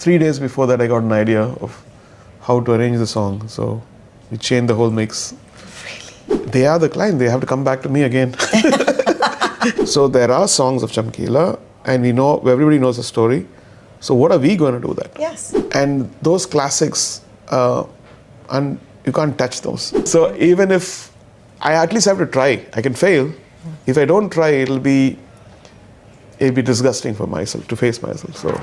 3 days before that, I got an idea of how to arrange the song. So we changed the whole mix. Really? They are the client. They have to come back to me again. So there are songs of Chamkila, and we know, everybody knows the story. So what are we going to do that? Yes. And those classics, and you can't touch those. So even if I at least have to try, I can fail. If I don't try, it'll be disgusting for myself to face myself. So.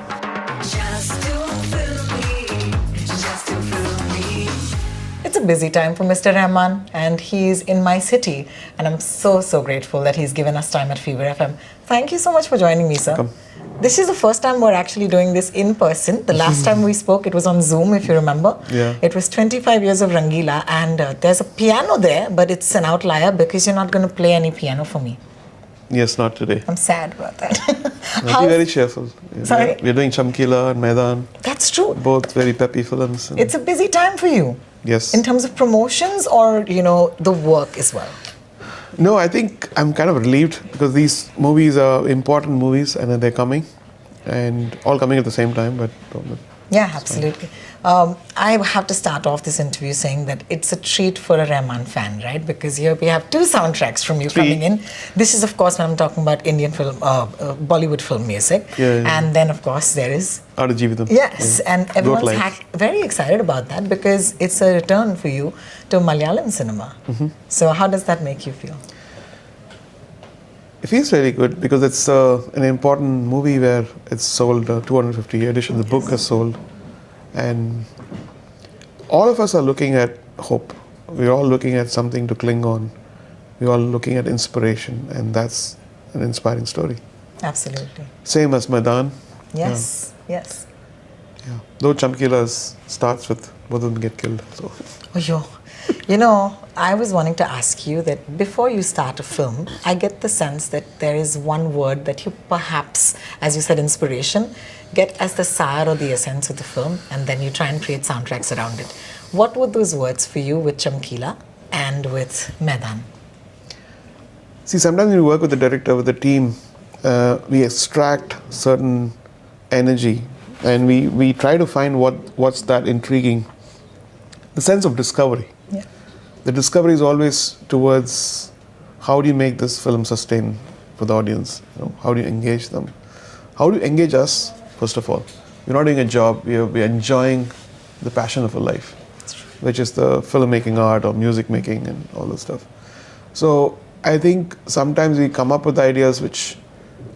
It's a busy time for Mr. Rahman, and he's in my city, and I'm so grateful that he's given us time at Fever FM. Thank you so much for joining me, sir. Welcome. This is the first time we're actually doing this in person. The last time we spoke, it was on Zoom, if you remember. Yeah. It was 25 years of Rangila, and there's a piano there, but it's an outlier because you're not going to play any piano for me. Yes, not today. I'm sad about that. Be very cheerful. Sorry? We're doing Chamkila and Maidaan. That's true. Both very peppy films. It's a busy time for you. Yes. In terms of promotions or, the work as well? No, I think I'm kind of relieved because these movies are important movies and they're coming, and all coming at the same time. But yeah, absolutely. I have to start off this interview saying that it's a treat for a Rahman fan, right? Because here we have 2 soundtracks from you coming in. This is, of course, when I'm talking about Indian film, Bollywood film music. Yeah. And then, of course, there is... Jeevitam. Yes, yeah. and everyone's very excited about that because it's a return for you to Malayalam cinema. Mm-hmm. So how does that make you feel? It feels really good because it's an important movie where it's sold 250 editions. The book has sold. And all of us are looking at hope. We're all looking at something to cling on. We're all looking at inspiration, and that's an inspiring story. Absolutely. Same as Maidaan. Yes, yes. Yeah. Though Chamkila starts with both of them get killed. So. I was wanting to ask you that before you start a film, I get the sense that there is one word that you perhaps, as you said, inspiration, get as the sire or the essence of the film, and then you try and create soundtracks around it. What were those words for you with Chamkila and with Maidaan? See, sometimes when you work with the director, with the team, we extract certain energy, and we try to find what's that intriguing, the sense of discovery. Yeah. The discovery is always towards how do you make this film sustain for the audience? How do you engage them? How do you engage us, first of all? We're not doing a job, we're enjoying the passion of a life, which is the filmmaking art or music making and all this stuff. So I think sometimes we come up with ideas which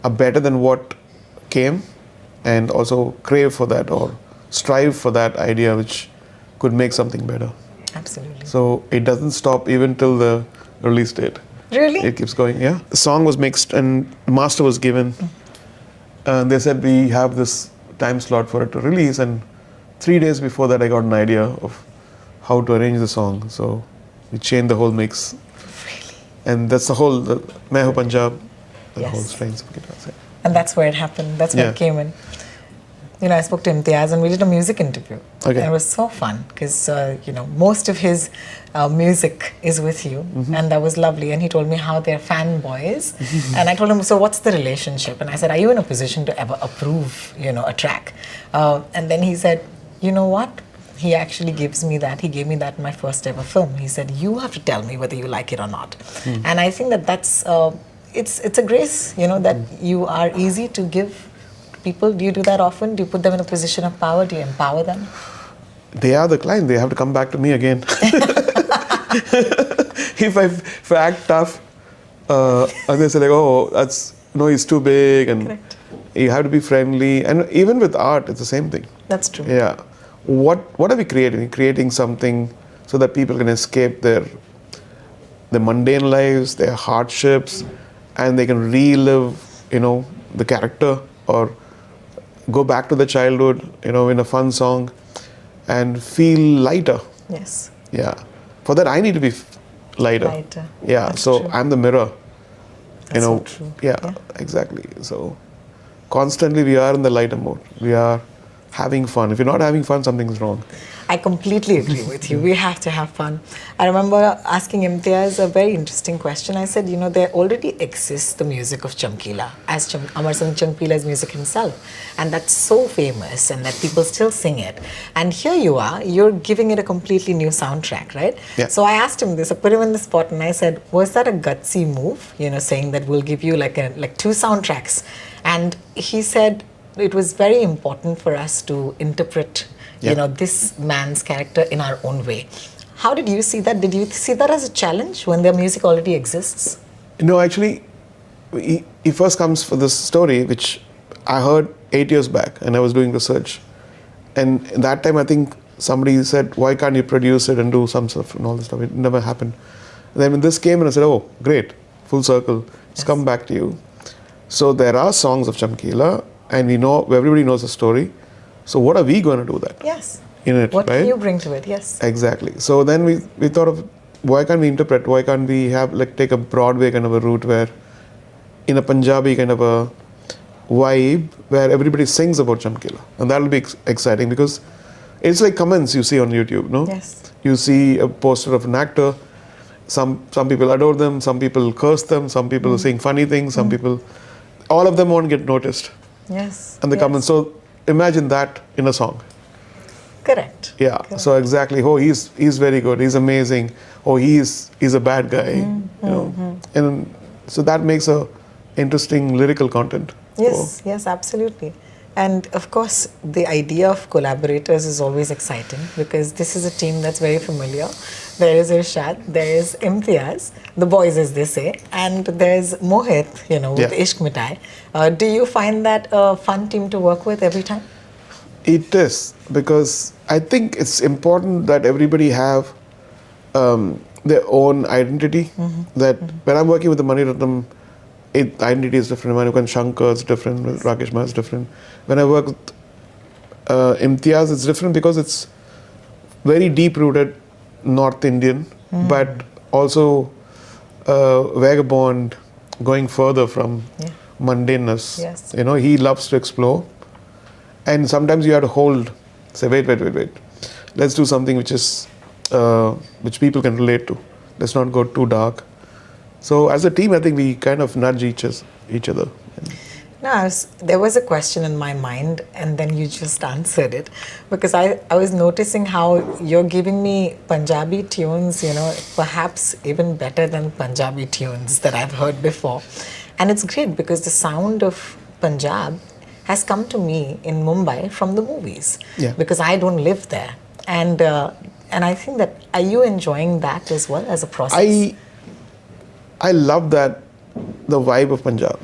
are better than what came, and also crave for that or strive for that idea which could make something better. Absolutely. So it doesn't stop even till the release date. Really? It keeps going, yeah. The song was mixed and master was given. And they said we have this time slot for it to release, and 3 days before that I got an idea of how to arrange the song. So we changed the whole mix. Really? And that's the whole, Main Hu Punjab, the Yes. whole strings of guitars. Yeah. And that's where it happened. That's where it came in. I spoke to Imtiaz and we did a music interview. Okay. And it was so fun because, most of his music is with you. Mm-hmm. And that was lovely. And he told me how they're fanboys. And I told him, so what's the relationship? And I said, are you in a position to ever approve, a track? And then he said, you know what? He actually gives me that. He gave me that in my first ever film. He said, you have to tell me whether you like it or not. And I think that's, it's a grace, that you are easy to give people. Do you do that often? Do you put them in a position of power? Do you empower them? They are the client. They have to come back to me again. If I act tough, and they say like, he's too big, and Correct. You have to be friendly. And even with art, it's the same thing. That's true. Yeah. What are we creating? We're creating something so that people can escape their mundane lives, their hardships, and they can relive, the character, or go back to the childhood, in a fun song, and feel lighter. Yes. Yeah. For that, I need to be lighter. Yeah. That's so true. I'm the mirror. That's so true. Yeah, exactly. So constantly we are in the lighter mode. We are having fun. If you're not having fun, something's wrong. I completely agree with you. We have to have fun. I remember asking Imtiaz a very interesting question. I said, there already exists the music of Chamkila, as Amar Singh Chamkila's music himself. And that's so famous and that people still sing it. And here you are, you're giving it a completely new soundtrack, right? Yeah. So I asked him this, I put him in the spot and I said, was that a gutsy move? Saying that we'll give you like 2 soundtracks. And he said, it was very important for us to interpret this man's character in our own way. How did you see that? Did you see that as a challenge when their music already exists? No, actually, he first comes for this story, which I heard 8 years back, and I was doing research. And at that time, I think somebody said, why can't you produce it and do some stuff and all this stuff? It never happened. And then when this came, and I said, oh, great, full circle, it's come back to you. So there are songs of Chamkila, and everybody knows the story. So what are we going to do that? Yes. In it, what right? can you bring to it? Yes. Exactly. So then we thought of, why can't we interpret? Why can't we take a Broadway kind of a route where, in a Punjabi kind of a vibe, where everybody sings about Chamkila, and that'll be exciting because it's like comments you see on YouTube, no? Yes. You see a poster of an actor. Some people adore them. Some people curse them. Some people are saying funny things. Some people, all of them won't get noticed. Yes. And the comments. So imagine that in a song. Correct. Yeah. Correct. So exactly. Oh, he's very good. He's amazing. Oh, he's a bad guy. And so that makes a interesting lyrical content. Yes. Yes. Absolutely. And of course, the idea of collaborators is always exciting because this is a team that's very familiar. There is Irshad, there is Imtiaz, the boys as they say, and there's Mohit, with Ishq Mitai. Do you find that a fun team to work with every time? It is, because I think it's important that everybody have their own identity. That when I'm working with the Mani Ratnam, identity is different. When I work with Shankar, it's different. With Rakesh Mah, it's different. When I work with Imtiaz, it's different because it's very deep-rooted North Indian, but also vagabond, going further from mundaneness. Yes. He loves to explore. And sometimes you have to say, wait. Let's do something which people can relate to. Let's not go too dark. So as a team, I think we kind of nudge each other. No, there was a question in my mind and then you just answered it because I was noticing how you're giving me Punjabi tunes, perhaps even better than Punjabi tunes that I've heard before. And it's great because the sound of Punjab has come to me in Mumbai from the movies because I don't live there. And I think that, are you enjoying that as well as a process? I love that, the vibe of Punjab.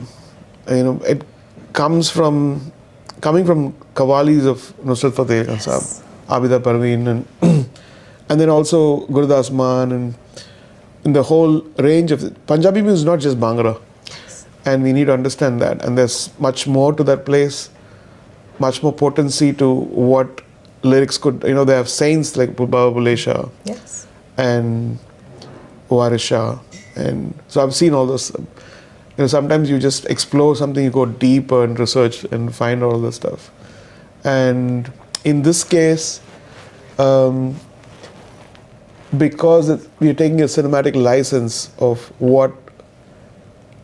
It coming from Qawwalis of Nusrat Fateh Khan Sahab, Abida Parveen, and then also Gurdas Maan, and in the whole range of Punjabi music is not just Bhangra. And we need to understand that. And there's much more to that place, much more potency to what lyrics could, they have saints like Baba Bule Shah and Waris Shah. And so I've seen all those. Sometimes you just explore something, you go deeper and research and find all this stuff. And in this case, because we're taking a cinematic license of what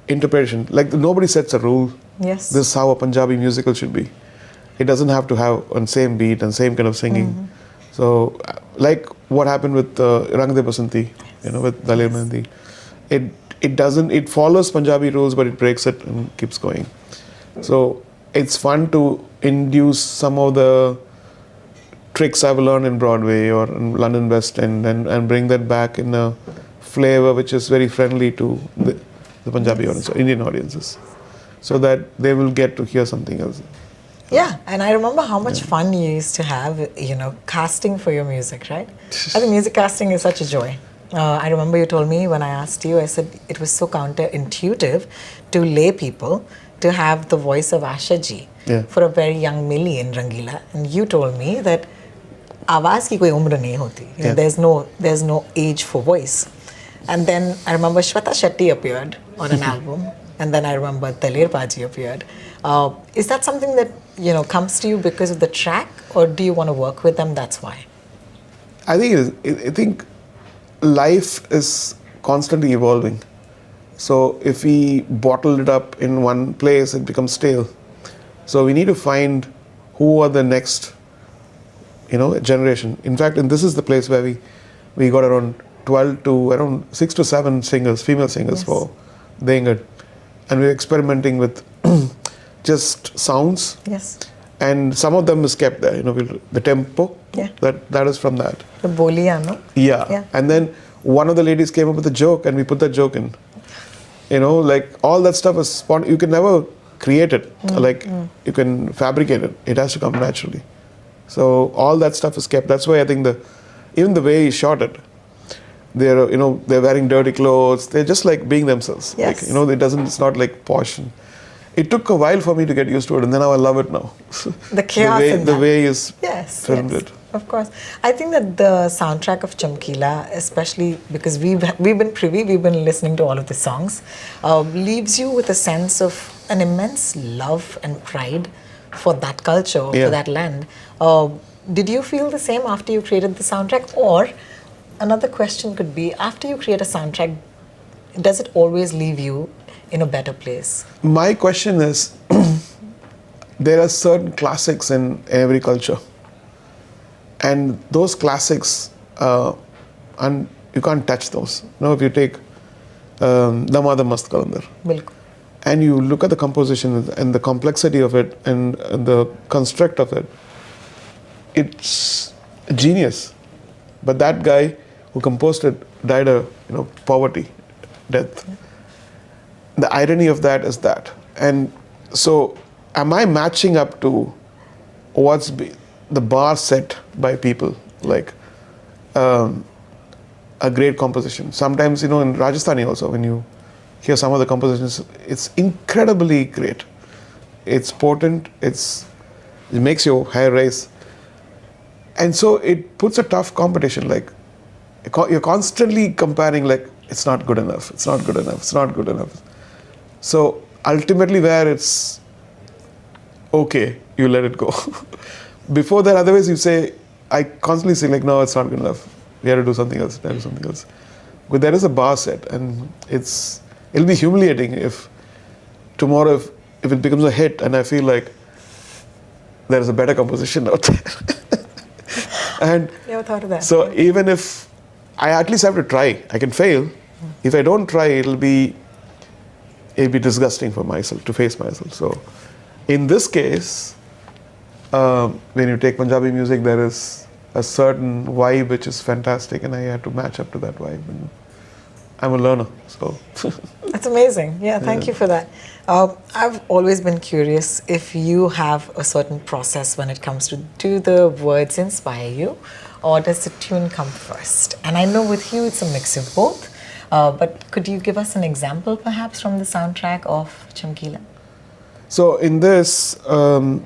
interpretation, like nobody sets a rule. Yes. This is how a Punjabi musical should be. It doesn't have to have on same beat and same kind of singing. So, like what happened with Rang De Basanti, with Dalir Mehndi. It follows Punjabi rules, but it breaks it and keeps going. So it's fun to induce some of the tricks I've learned in Broadway or in London West End and bring that back in a flavor which is very friendly to the Punjabi audience, or Indian audiences, so that they will get to hear something else. Yeah, and I remember how much fun you used to have, casting for your music, right? I think music casting is such a joy. I remember you told me when I asked you, I said it was so counterintuitive to lay people to have the voice of Asha ji for a very young Millie in Rangila. And you told me that आवाज की कोई उम्र नहीं होती. There's no age for voice. And then I remember Shweta Shetty appeared on an album. And then I remember Dalir Paji appeared. Is that something that comes to you because of the track, or do you want to work with them? That's why. I think life is constantly evolving. So if we bottle it up in one place, it becomes stale. So we need to find who are the next, generation. In fact, and this is the place where we got around 12 to around 6 to 7 singers, female singers for Dengad. And we're experimenting with just sounds. Yes. And some of them is kept there, the tempo. Yeah. That is from that. The bolia, no? Yeah. And then one of the ladies came up with a joke and we put that joke in. Like all that stuff is you can never create it. You can fabricate it. It has to come naturally. So all that stuff is kept. That's why I think even the way he shot it, they're wearing dirty clothes. They're just like being themselves. Yes. It's not like posh. It took a while for me to get used to it, and then I love it now. The chaos in the that. way he's filmed yes, it. Of course. I think that the soundtrack of Chamkila, especially because we've been listening to all of the songs, leaves you with a sense of an immense love and pride for that culture, for that land. Did you feel the same after you created the soundtrack? Or another question could be, after you create a soundtrack, does it always leave you in a better place? My question is, there are certain classics in every culture. And those classics, and you can't touch those. If you take Damada Mast Kalandar, and you look at the composition and the complexity of it and the construct of it, it's genius. But that guy who composed it died of poverty, death. The irony of that is that. And so, am I matching up to what's the bar set by people, like a great composition? Sometimes, in Rajasthani also, when you hear some of the compositions, it's incredibly great. It's potent, it makes your hair raise. And so it puts a tough competition, like you're constantly comparing, like, it's not good enough, it's not good enough, it's not good enough. So ultimately where it's okay, you let it go. Before that, otherwise I constantly say, like, no, it's not good enough. We have to do something else, But there is a bar set, and it'll be humiliating if tomorrow, if it becomes a hit and I feel like there is a better composition out there. And never thought of that. So even if I at least have to try, I can fail. If I don't try, it'll be disgusting for myself, to face myself. So in this case, when you take Punjabi music, there is a certain vibe which is fantastic, and I had to match up to that vibe. And I'm a learner, so. That's amazing. Yeah, thank you for that. I've always been curious if you have a certain process when it comes to, do the words inspire you, or does the tune come first? And I know with you it's a mix of both, but could you give us an example perhaps from the soundtrack of Chamkila? So in this, I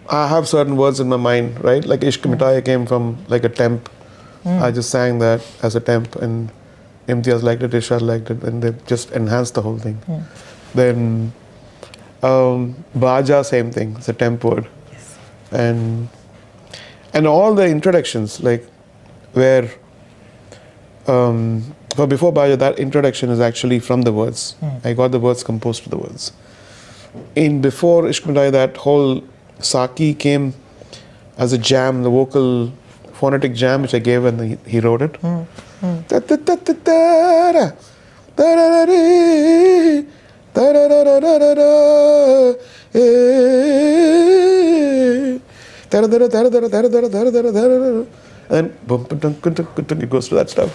have certain words in my mind, right? Like Ishq Mitaya came from like a temp. I just sang that as a temp, and Imtiaz liked it, Ishad liked it, and they just enhanced the whole thing. Then Baja, same thing, it's a temp word. Yes. And all the introductions, like where, before Baja, that introduction is actually from the words. I got the words composed to the words. Before Ishq Mitaya, that whole Saki came as a jam, the vocal phonetic jam which I gave when he wrote it. And then it goes to that stuff.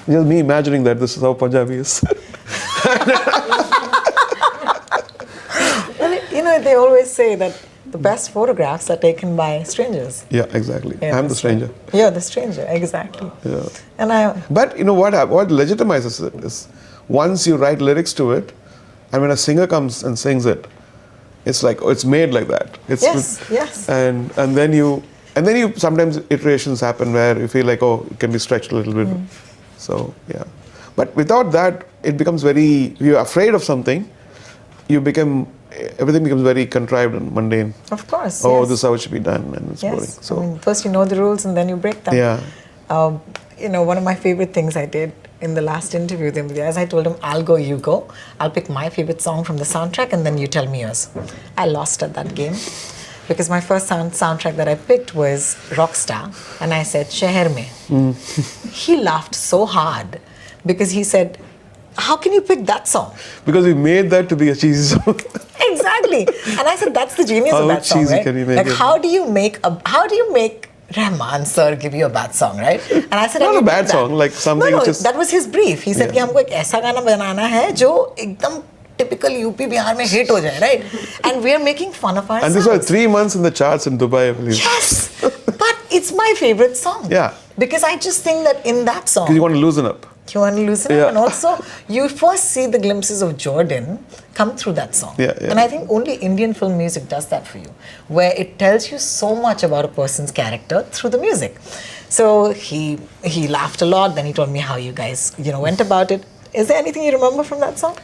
Just me imagining that this is how Punjabi is. Well, they always say that the best photographs are taken by strangers. Yeah, exactly. Yeah, I'm the stranger. You're the stranger, exactly. Yeah. And But what legitimizes it is once you write lyrics to it, and when a singer comes and sings it, it's like, oh, it's made like that. Yes. And then you sometimes iterations happen where you feel like, oh, it can be stretched a little bit. So yeah. But without that, it becomes you're afraid of something, you become everything becomes very contrived and mundane. Of course. Oh, yes. this is how it should be done, and it's boring. Yes. So I mean, first you know the rules and then you break them. yeah, One of my favorite things I did in the last interview with Imtiaz, I told him, I'll go, you go. I'll pick my favorite song from the soundtrack and then you tell me yours. I lost at that game because my first soundtrack that I picked was Rockstar, and I said, Sheher Mein. He laughed so hard because he said, how can you pick that song? because we made that to be a cheesy song. Exactly. And I said, that's the genius How of that song, cheesy right? can you make like, it? how do you make Rahman sir give you a bad song, right? And I said, Not I a did bad that. song, like something No, which is- that was his brief. He said, कि हमको एक ऐसा गाना बनाना है जो एकदम typical UP Bihar में hit हो जाए, right? And we are making fun of ourselves. And this was 3 months in the charts in Dubai, I believe. Yes, but it's my favorite song. Yeah. Because I just think that in that song, Because you want to loosen up. you want to loosen Yeah. up, and also you first see the glimpses of Jordan come through that song. Yeah, yeah. And I think only Indian film music does that for you, where it tells you so much about a person's character through the music. So he laughed a lot. Then he told me how you guys went about it. Is there anything you remember from that song?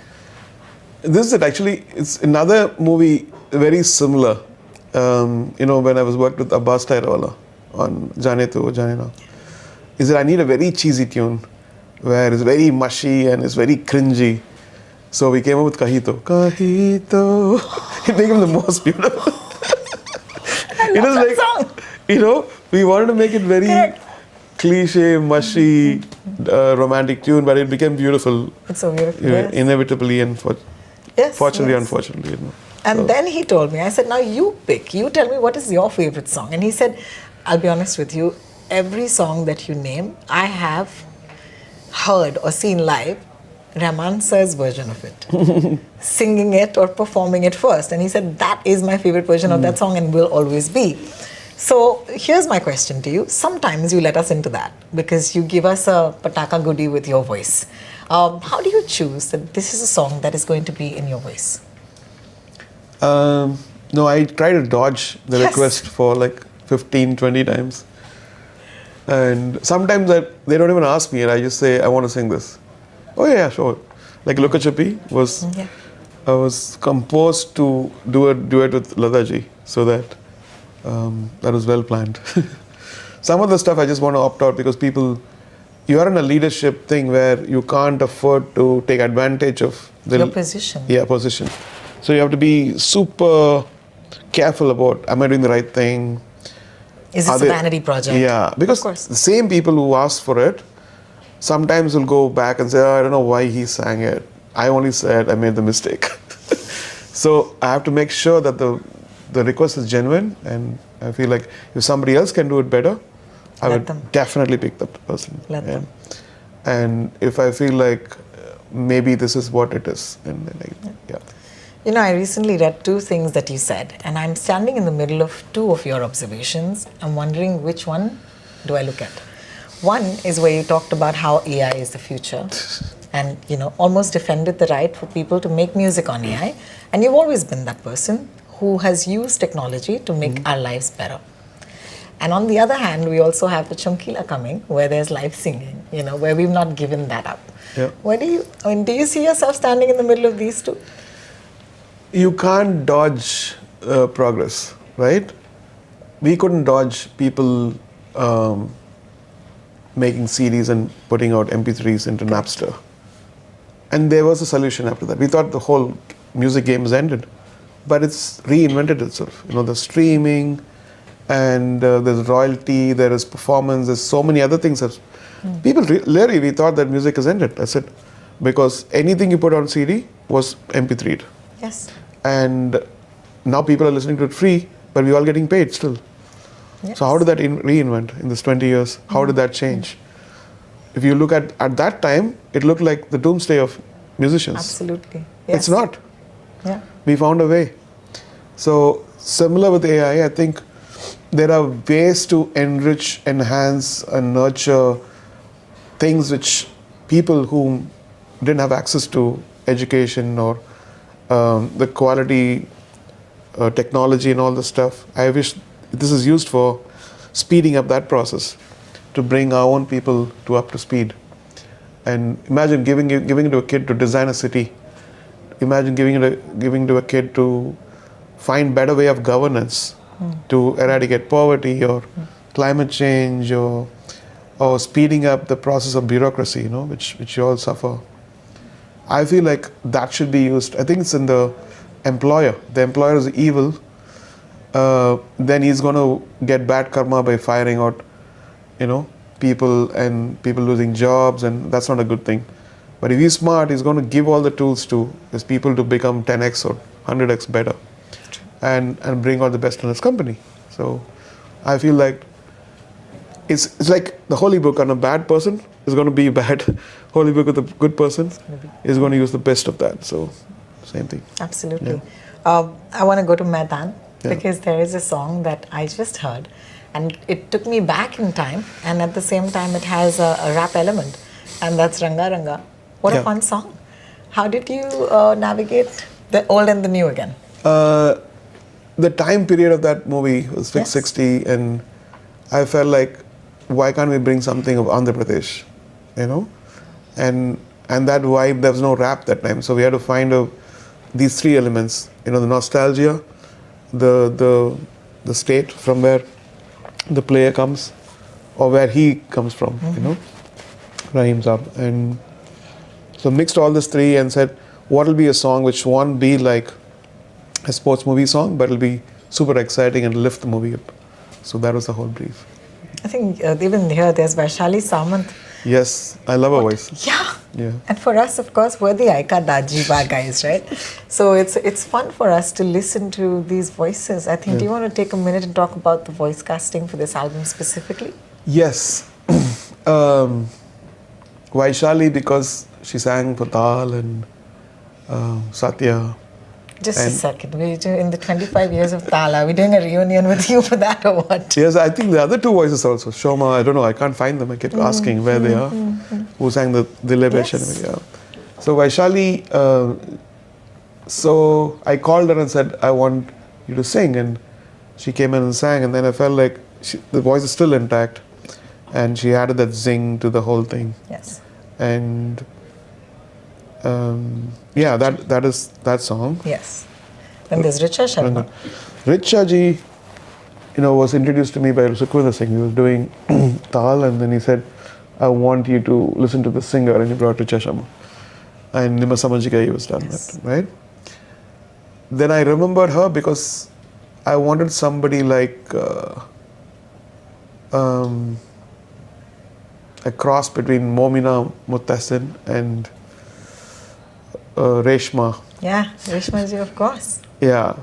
This is it. Actually, it's another movie very similar. When I was worked with Abbas Tyrewala on Jaane Tu Jaane Na, is that I need a very cheesy tune where it's very mushy and it's very cringy. So we came up with Kahito. Kahito. It became the most beautiful. I love that song. We wanted to make it very Correct. cliche, mushy, romantic tune, but it became beautiful. It's so beautiful. Yes. Inevitably and Yes, fortunately, yes. unfortunately. And So- then he told me, I said, now you pick. You tell me what is your favorite song. And he said, I'll be honest with you, every song that you name, I have heard or seen live Rahman sir's version of it. Singing it or performing it first. And he said, that is my favorite version of that song and will always be. So here's my question to you. Sometimes you let us into that because you give us a pataka goodie with your voice. How do you choose that this is a song that is going to be in your voice? No, I try to dodge the Yes. request for like 15, 20 times. And sometimes they don't even ask me and I just say, I want to sing this. Oh yeah, sure. Like Luka Chuppi was composed to do a duet with Ladaji, so that was well planned. Some of the stuff I just want to opt out because you are in a leadership thing where you can't afford to take advantage of Your position. Yeah, position. So you have to be super careful about, am I doing the right thing? Is Are this a they- vanity project? Yeah, because Of course. the same people who ask for it sometimes will go back and say, oh, I don't know why he sang it. I only said I made the mistake. So I have to make sure that the request is genuine, and I feel like if somebody else can do it better, I Let would them. definitely pick that person. Let them. And if I feel like maybe this is what it is, and then I recently read two things that you said, and I'm standing in the middle of two of your observations. I'm wondering which one do I look at. One is where you talked about how AI is the future and, almost defended the right for people to make music on AI. And you've always been that person who has used technology to make our lives better. And on the other hand, we also have the Chamkila coming, where there's live singing, where we've not given that up. Yeah. Do you see yourself standing in the middle of these two? You can't dodge progress, right? We couldn't dodge people making CDs and putting out MP3s into Napster. And there was a solution after that. We thought the whole music game has ended, but it's reinvented itself. The streaming, and there's royalty, there is performance, there's so many other things. People, literally, we thought that music has ended. That's it. Because anything you put on CD was MP3'd. Yes. And now people are listening to it free, but we're all getting paid still. Yes. So how did that reinvent in this 20 years? How did that change? If you look at that time, it looked like the doomsday of musicians. Absolutely. Yes. It's not. Yeah. We found a way. So similar with AI, I think there are ways to enrich, enhance, and nurture things which people who didn't have access to education or the quality technology and all this stuff. I wish this is used for speeding up that process to bring our own people up to speed. And imagine giving it to a kid to design a city imagine giving to a kid to find better way of governance, to eradicate poverty or climate change or speeding up the process of bureaucracy, which you all suffer. I feel like that should be used. I think it's in the employer. The employer is evil. Then he's going to get bad karma by firing out, people and people losing jobs, and that's not a good thing. But if he's smart, he's going to give all the tools to his people to become 10x or 100x better, and bring out the best in his company. So I feel like it's like the holy book on a bad person is going to be bad. Holy book with a good person is going to use the best of that. So same thing. Absolutely. I want to go to Maidaan because there is a song that I just heard, and it took me back in time, and at the same time it has a rap element, and that's Ranga Ranga. What a fun song. How did you navigate the old and the new again? The time period of that movie was 660, and I felt like, why can't we bring something of Andhra Pradesh, and that vibe. There was no rap that time, so we had to find these three elements. The nostalgia, the state from where the player comes, or where he comes from. Rahim Saab, and so mixed all these three and said, what will be a song which won't be like a sports movie song, but it'll be super exciting and lift the movie up. So that was the whole brief. I think even here there's Vaishali Samant. Yes, I love her voice. Yeah. And for us, of course, we're the Aika Dajiba guys, right? So it's fun for us to listen to these voices. I think, do you want to take a minute and talk about the voice casting for this album specifically? Yes. Vaishali, because she sang for Tal and Satya. Just a second. In the 25 years of Tal, are we doing a reunion with you for that or what? Yes, I think the other two voices also. Shoma, I don't know, I can't find them. I keep asking where they are. Who sang the Dilebesh anyway. Yeah. So Vaishali, so I called her and said, I want you to sing. And she came in and sang. And then I felt like the voice is still intact. And she added that zing to the whole thing. Yes. And that is that song. Yes. Then there's Richa Sharma. Richa ji, was introduced to me by Sukhwinder Singh. He was doing Tal, and then he said, I want you to listen to the singer, and he brought Richa Sharma. And Nima Samajika, he was done that, right? Then I remembered her because I wanted somebody like a cross between Momina Muttasin and Reshma. Yeah, Reshma ji, of course. Yeah.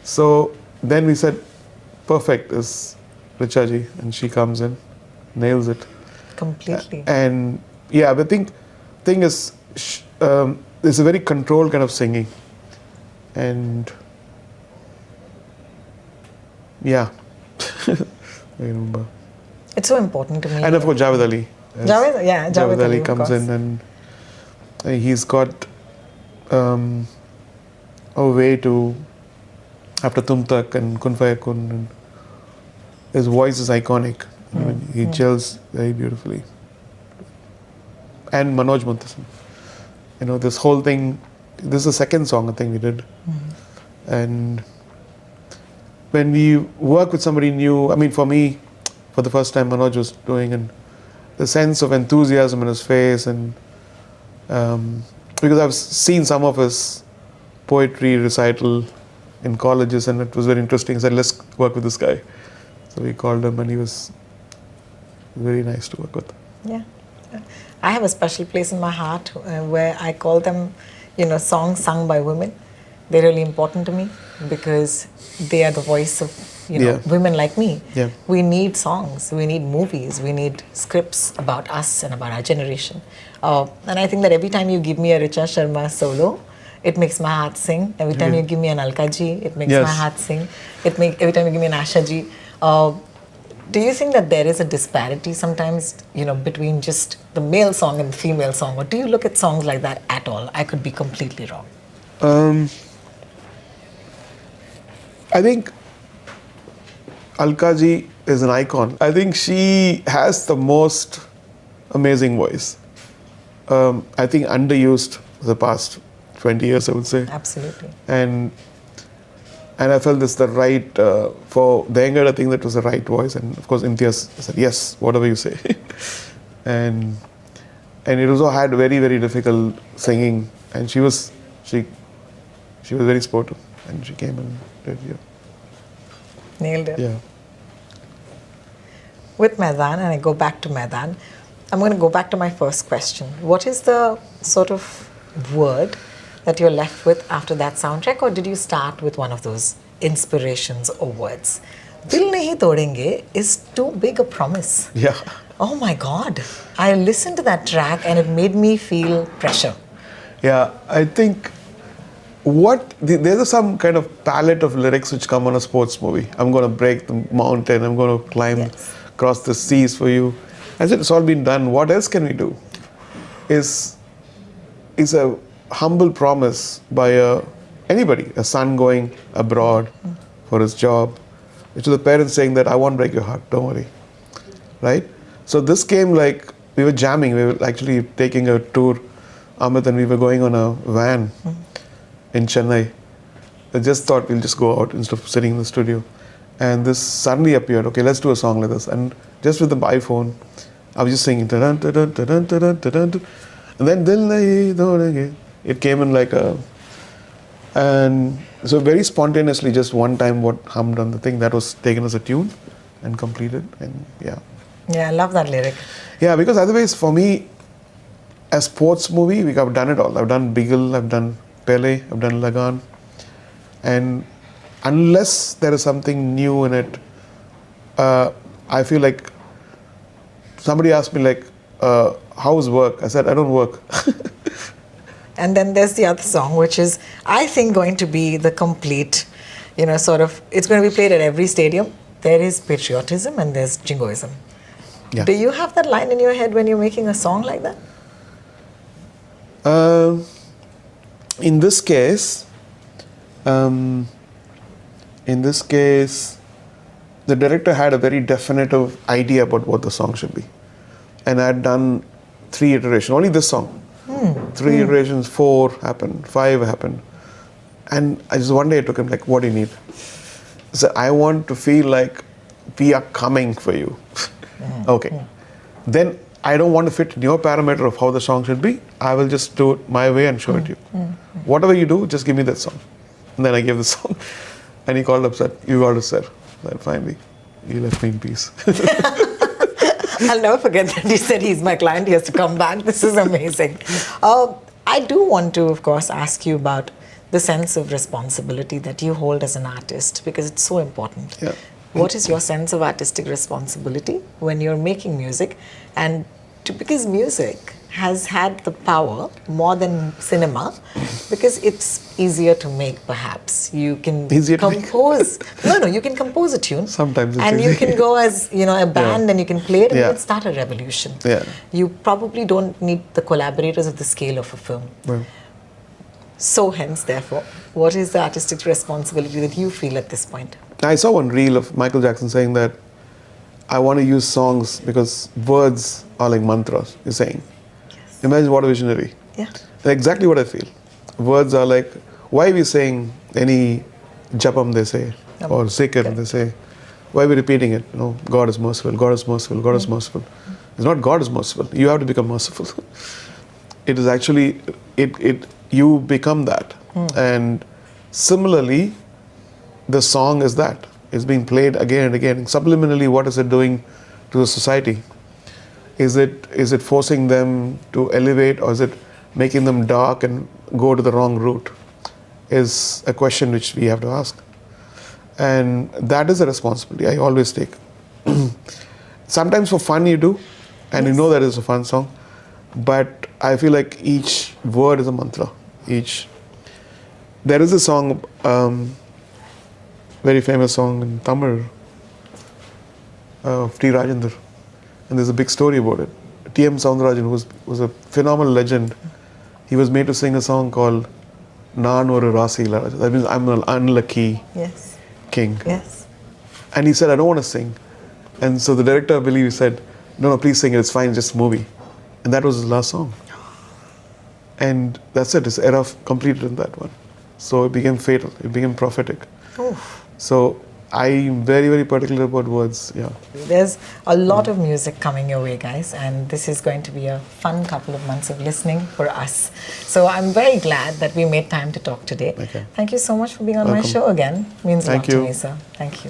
So then we said, perfect is Richa ji, and she comes in, nails it. Completely. And yeah, the thing is, it's a very controlled kind of singing. And yeah, I remember. It's so important to me. And of course, Javed Ali. Javed Ali comes in, and he's got a way to, after Tum Tak and Kun Faya Kun, and his voice is iconic. He gels very beautifully. And Manoj Muntasim. This whole thing, this is the second song I think we did. And when we work with somebody new, I mean for me, for the first time Manoj was doing, and the sense of enthusiasm in his face, and because I've seen some of his poetry recital in colleges, and it was very interesting. I said, let's work with this guy. So we called him, and he was very nice to work with. Yeah. I have a special place in my heart where I call them, songs sung by women. They're really important to me because they are the voice of, women like me. Yeah. We need songs, we need movies, we need scripts about us and about our generation. And I think that every time you give me a Richa Sharma solo, it makes my heart sing. Every time you give me an Alka ji, it makes my heart sing. Every time you give me an Asha ji. Do you think that there is a disparity sometimes, between just the male song and the female song? Or do you look at songs like that at all? I could be completely wrong. I think Alka ji is an icon. I think she has the most amazing voice. I think underused for the past 20 years, I would say. Absolutely. And I felt this the right, for the younger, I think that was the right voice. And of course, Imtiaz said, yes, whatever you say. and it also had very, very difficult singing. And she was very sportive. And she came and did, Nailed it. Yeah. With Maidaan, and I go back to Maidaan, I'm going to go back to my first question. What is the sort of word that you're left with after that soundtrack, or did you start with one of those inspirations or words? Dil Nahi Todenge is too big a promise. Yeah. Oh my God. I listened to that track and it made me feel pressure. Yeah, I think there's some kind of palette of lyrics which come on a sports movie. I'm going to break the mountain, I'm going to climb, cross the seas for you. I said, it's all been done. What else can we do? Is a humble promise by anybody, a son going abroad for his job, to the parents saying that I won't break your heart, don't worry, right? So this came like, we were jamming, we were actually taking a tour, Amit, and we were going on a van in Chennai. I just thought we'll just go out instead of sitting in the studio. And this suddenly appeared, okay, let's do a song like this. And just with the iPhone, I was just singing, ta-dun, ta-dun, ta-dun, ta-dun, ta-dun, and then Dil Nahi Todenge. It came in like a, and so very spontaneously, just one time what hummed on the thing, that was taken as a tune and completed, and yeah. Yeah, I love that lyric. Yeah, because otherwise for me, a sports movie, I've done it all. I've done Beagle, I've done Pele, I've done Lagan, and unless there is something new in it, I feel like somebody asked me like, how's work? I said, I don't work. And then there's the other song, which is, I think, going to be the complete, sort of, it's going to be played at every stadium. There is patriotism and there's jingoism. Yeah. Do you have that line in your head when you're making a song like that? In this case, the director had a very definitive idea about what the song should be. And I had done 3 iterations, only this song. 3 iterations, 4 happened, 5 happened. And I just one day I took him like, what do you need? I said, I want to feel like we are coming for you. Okay. Then I don't want to fit in your parameter of how the song should be. I will just do it my way and show it to you. Whatever you do, just give me that song. And then I gave the song. And he called up, said, you got it, sir. Then finally, he left me in peace. I'll never forget that he said he's my client, he has to come back. This is amazing. I do want to, of course, ask you about the sense of responsibility that you hold as an artist, because it's so important. Yeah. What is your sense of artistic responsibility when you're making music? And because music has had the power more than cinema, because it's easier to make, perhaps. You can Easier to compose. No, you can compose a tune. Sometimes it's and easy. you can go as a band and you can play it and Yeah. you can start a revolution. Yeah. You probably don't need the collaborators of the scale of a film. Well, So hence, therefore, what is the artistic responsibility that you feel at this point? I saw one reel of Michael Jackson saying that I want to use songs because words are like mantras, he's saying. Yes. Imagine what a visionary. Yeah. That's exactly what I feel. Words are like, why are we saying any japam they say, or zikr they say? Why are we repeating it? God is merciful, God is merciful, God is merciful. It's not God is merciful. You have to become merciful. It is actually, you become that. And similarly, the song is that. It's being played again and again. Subliminally, what is it doing to the society? Is it forcing them to elevate, or is it making them dark and go to the wrong route? Is a question which we have to ask. And that is a responsibility I always take. Sometimes for fun you do, and you know that it's a fun song, but I feel like each word is a mantra. There is a song, very famous song in Tamil, of T. Rajendra, and there's a big story about it. T.M. Soundarajan, who was a phenomenal legend, he was made to sing a song called Naan Oru Rasi Illa. That means I'm an unlucky king. Yes. And he said, I don't want to sing. And so the director, I believe, said, no, please sing it, it's fine, just a movie. And that was his last song. And that's it. His era completed in that one. So it became fatal. It became prophetic. Oof. So I'm very, very particular about words. Yeah. There's a lot of music coming your way, guys, and this is going to be a fun couple of months of listening for us. So I'm very glad that we made time to talk today. Okay. Thank you so much for being on my Welcome. show again. Means a lot Thank to you. me, sir. Thank you.